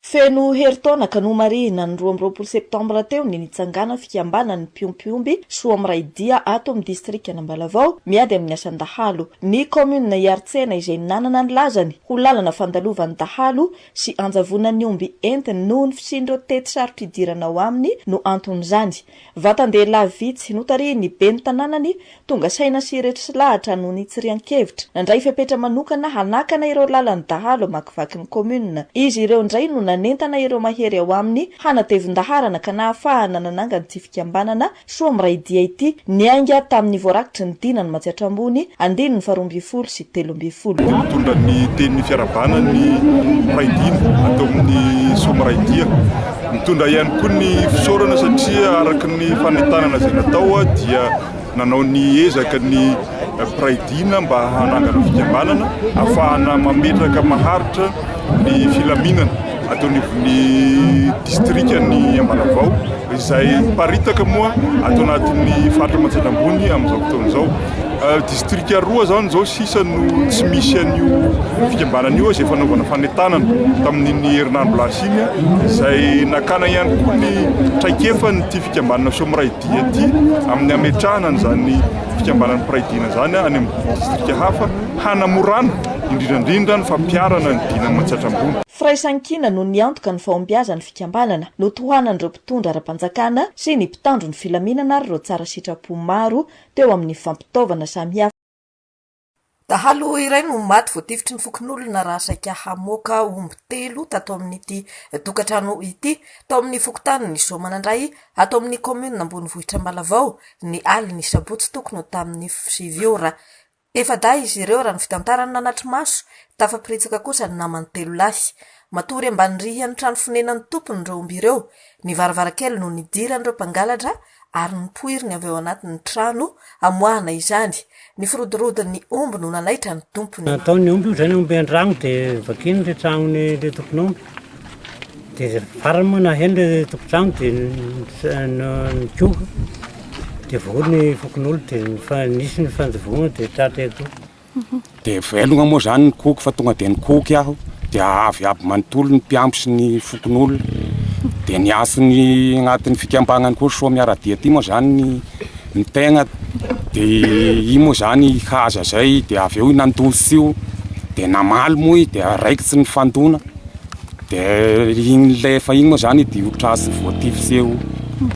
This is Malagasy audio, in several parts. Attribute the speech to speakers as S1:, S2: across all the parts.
S1: Feno heritaona ka no marina ny 12 septambra teo ny nitsangana fikambanany Piompiomby soa amiray dia ato amin'ny distrikta Ambalavao miady amin'ny asan-dahalo. Ny commune Iartsena izay nanana ny lazany ho lalana fandalovany dahalo sy anjavonan'ny omby entiny noho ny fisindreo tety sarotra idirana ao aminy no anton'izany. Vatan-dehilahy vitsy notary ny ben'ny tanànany tonga saina sy rehetra sy lahatra no nitsirian-kevitra. Nandray fepetra manokana hanakana ireo lalany dahalo makivaky ny commune. Izy ireo ndray no nanentana ireo mahery ao aminy hanatevin-daharana ka nahafahana nanangany ty fikambanana soa amiray dia ity niainga tamin'ny voarakitry ny dinany Matsiatra ambony 2012 sy 2013.
S2: Mitondra ny tenin'ny fiarabana ny raidina atao amin'ny soa amiray dia. Mitondra ihany koa ny fisaorana satria araka ny fanentanana izay natao dia nanao ny ezaka ny praidina mba hanangana fikambanana ahafahana mametraka maharitra ny filaminana ataon'ny distrikta ny Ambalavao izay paritaka moa atao anatin'ny faritra Matsiatra ambony amin'izao fotoan'izao. Distrikta roa zao zao sisa no tsy misy an'io fikambanana io izay fanaovana fanentanana tamin'ny herinandro lasa iny izay nakana ihany koa ny traikefany ty fikambanana soa amiray dia ty amin'ny ametrahana zany fikambanany praidina zany any amin'ny distrikta hafa hanamorana indrindrandrindra ny fampiarana ny dinany Matsiatra ambony.
S1: Fraisankina no niantoka ny fahombiazany fikambanana no tohanan'ireo mpitondra ara-panjakana sy ny mpitandro ny filaminana ary ireo tsara sitrapo maro teo amin'ny fampitaovana samihafa. Dahalo iray no maty voatifitry ny fokon'olona raha saika hamoaka omby 3 tato amin'ity tokatrano ity tao amin'ny fokotany ny Soamanandray atao amin'ny commune Ambonivohitra Ambalavao ny aliny sabotsy tokony tamin'ny 7 ora. Efada izy ireo raha ny fitantarany nanatry maso tafapiritsaka kosa ny namany 3 lahy. Matory ambany rihany trano fonenan'ny tompony ireo omby ireo. Ny varavarakely no nidiran'ireo mpangalatra ary nipoiriny avy ao anatin'ny trano amoahana izany. Ny firodorodon'ny omby no nanaitra ny tompony.
S3: Ataony omby io zany omby an-dragno dia vakiny le tragnony le tompon'omby. Dia farany moa naheno le tompontragno dia nikoka. Dia vory ny fokon'olo dia nisy ny fanjavogna dia tratra eto.
S4: Dia velogna moa zany ny koky fa tonga dia nikoky aho dia avy aby manontolo ny mpiampy sy ny fokon'olo. Dia niasa ny agnatin'ny fikambanany koa soa miaradia ty moa zany ny tegna. Dia i moa zany haza zay dia avy eo nandosy io dia namaly moa dia raikitsy ny fandona. Dia igny lefa igny moa zany dia hotrasy voatifiseo.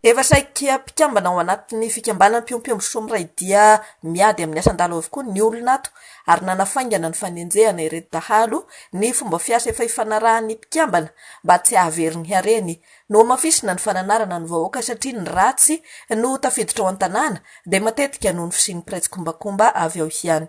S1: Efa saikia mpikambana ao anatin'ny fikambanany Piompiomby soa amiray dia miady amin'ny asan-dalo avokoa ny olona ato ary nanafaingana ny fanenjehana ireto dahalo ny fomba fiasa efa ifanarahan'ny mpikambana mba tsy hahaveriny hareny. No mafisina ny fananarana ny vahoaka satria ny ratsy no tafiditra ao an-tanàna dia matetika noho ny fisian'ny piraitsy kombakomba avy ao ihany.